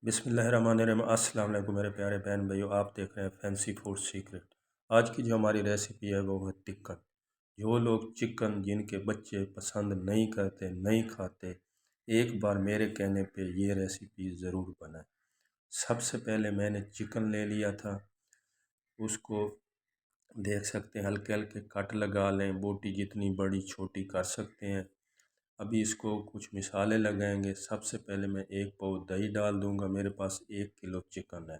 بسم اللہ الرحمن الرحیم۔ السلام علیکم میرے پیارے بہن بھائیو، آپ دیکھ رہے ہیں فینسی فوڈ سیکرٹ۔ آج کی جو ہماری ریسیپی ہے وہ ہے چکن۔ جو لوگ چکن جن کے بچے پسند نہیں کرتے، نہیں کھاتے، ایک بار میرے کہنے پہ یہ ریسیپی ضرور بنائیں۔ سب سے پہلے میں نے چکن لے لیا تھا، اس کو دیکھ سکتے ہیں ہلکے ہلکے کٹ لگا لیں، بوٹی جتنی بڑی چھوٹی کر سکتے ہیں۔ ابھی اس کو کچھ مسالے لگائیں گے۔ سب سے پہلے میں 1 پاؤ دہی ڈال دوں گا، میرے پاس 1 کلو چکن ہے۔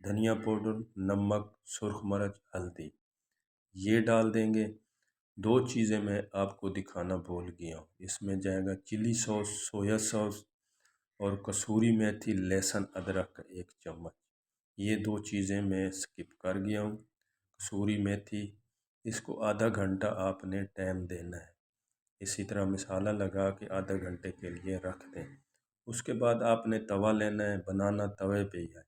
دھنیا پاؤڈر، نمک، سرخ مرچ، ہلدی یہ ڈال دیں گے۔ 2 چیزیں میں آپ کو دکھانا بھول گیا ہوں، اس میں جائے گا چلی سوس، سویا سوس اور کسوری میتھی، لہسن ادرک کا 1 چمچ۔ یہ 2 چیزیں میں سکپ کر گیا ہوں۔ کسوری میتھی، اس کو آدھا گھنٹہ آپ نے ٹائم دینا ہے۔ اسی طرح مسالہ لگا کے آدھا گھنٹے کے لیے رکھ دیں۔ اس کے بعد آپ نے توا لینا ہے، بنانا توے پہ ہی ہے۔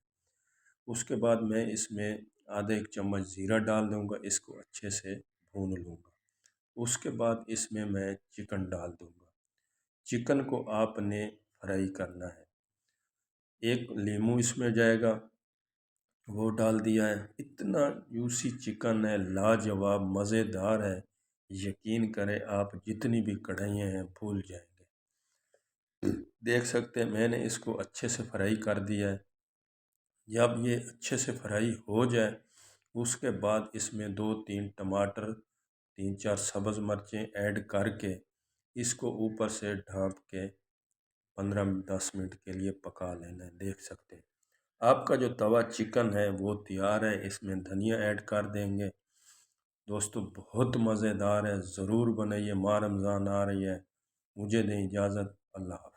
اس کے بعد میں اس میں آدھا 1 چمچ زیرہ ڈال دوں گا، اس کو اچھے سے بھون لوں گا۔ اس کے بعد اس میں چکن ڈال دوں گا۔ چکن کو آپ نے فرائی کرنا ہے۔ 1 لیمو اس میں جائے گا، وہ ڈال دیا ہے۔ اتنا جوسی چکن ہے، لاجواب، مزیدار ہے، یقین کریں آپ جتنی بھی کڑھائیاں ہیں بھول جائیں گے۔ دیکھ سکتے ہیں میں نے اس کو اچھے سے فرائی کر دیا ہے۔ جب یہ اچھے سے فرائی ہو جائے اس کے بعد اس میں 2-3 ٹماٹر، 3-4 سبز مرچیں ایڈ کر کے اس کو اوپر سے ڈھانپ کے 15-10 منٹ کے لیے پکا لینا ہے۔ دیکھ سکتے ہیں آپ کا جو توا چکن ہے وہ تیار ہے۔ اس میں دھنیا ایڈ کر دیں گے۔ دوستو بہت مزیدار ہے، ضرور بنائیے۔ ماہ رمضان آ رہی ہے، مجھے دیں اجازت، اللہ حافظ۔